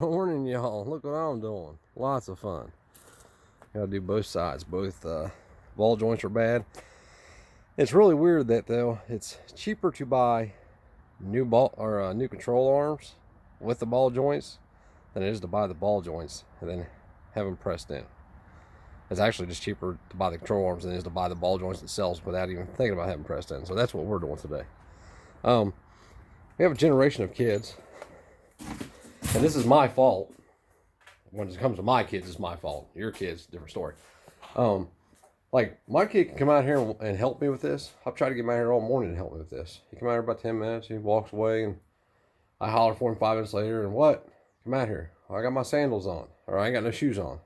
Morning, y'all. Look what I'm doing. Lots of fun. Gotta do both sides. Both ball joints are bad. It's really weird that though it's cheaper to buy new ball or new control arms with the ball joints than it is to buy the ball joints and then have them pressed in. It's actually just cheaper to buy the control arms than it is to buy the ball joints themselves without even thinking about having pressed in. So that's what we're doing today. We have a generation of kids, and this is my fault. When it comes to my kids, it's my fault. Your kids, different story. Like my kid can come out here and help me with this. I've tried to get him out here all morning to help me with this. He come out here about 10 minutes. He walks away, and I holler for him 5 minutes later. And what? Come out here. I got my sandals on, or I ain't got no shoes on.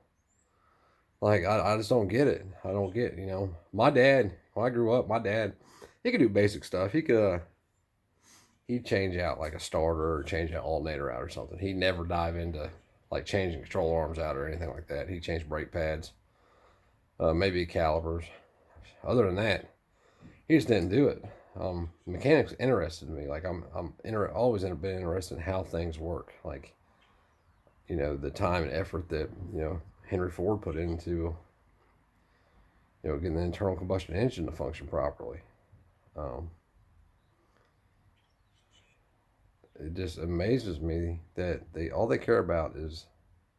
Like I just don't get it. I don't get. My dad. When I grew up, my dad, he could do basic stuff. He'd change out like a starter or change an alternator out or something. He'd never dive into like changing control arms out or anything like that. He changed brake pads, maybe calipers. Other than that, he just didn't do it. Mechanics interested me. Like always been interested in how things work. Like the time and effort that Henry Ford put into getting the internal combustion engine to function properly. It just amazes me that all they care about is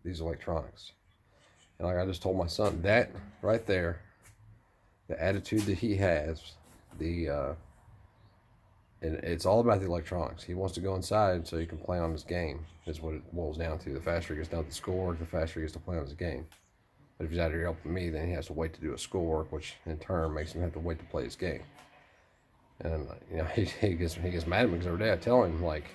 these electronics. And like I just told my son, that right there, the attitude that he has, and it's all about the electronics. He wants to go inside so he can play on his game. Is what it boils down to. The faster he gets down to score, the faster he gets to play on his game. But if he's out here helping me, then he has to wait to do his schoolwork, which in turn makes him have to wait to play his game. And he gets mad at me because every day I tell him like,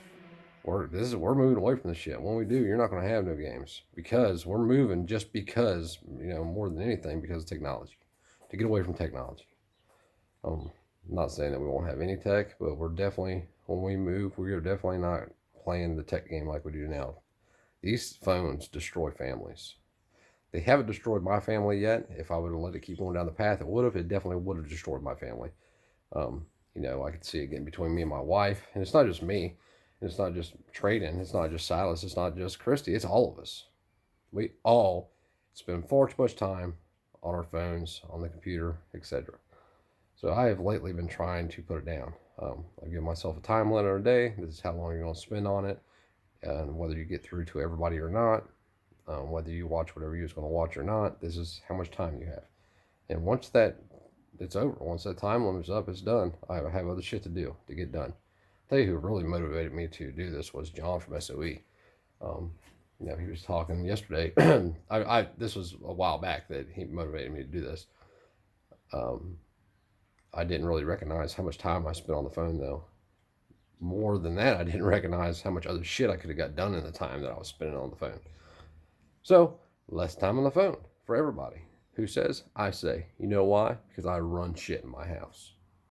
we're moving away from this shit. When we do, you're not going to have no games because we're moving just because more than anything because of technology, to get away from technology. I'm not saying that we won't have any tech, but we're definitely, when we move, we are definitely not playing the tech game like we do now. These phones destroy families. They haven't destroyed my family yet. If I would have let it keep going down the path, it would have. It definitely would have destroyed my family. I could see it getting between me and my wife, and it's not just me. It's not just Traden. It's not just Silas. It's not just Christy. It's all of us. We all spend far too much time on our phones, on the computer, etc. So I have lately been trying to put it down. I give myself a time limit a day. This is how long you're going to spend on it, and whether you get through to everybody or not, whether you watch whatever you're going to watch or not. This is how much time you have. And once it's over, once that time limit's up, it's done. I have other shit to do to get done. I'll tell you who really motivated me to do this was John from SOE. He was talking yesterday. This was a while back that he motivated me to do this. I didn't really recognize how much time I spent on the phone though. More than that, I didn't recognize how much other shit I could have got done in the time that I was spending on the phone. So less time on the phone for everybody. Who says? I say. You know why? Because I run shit in my house.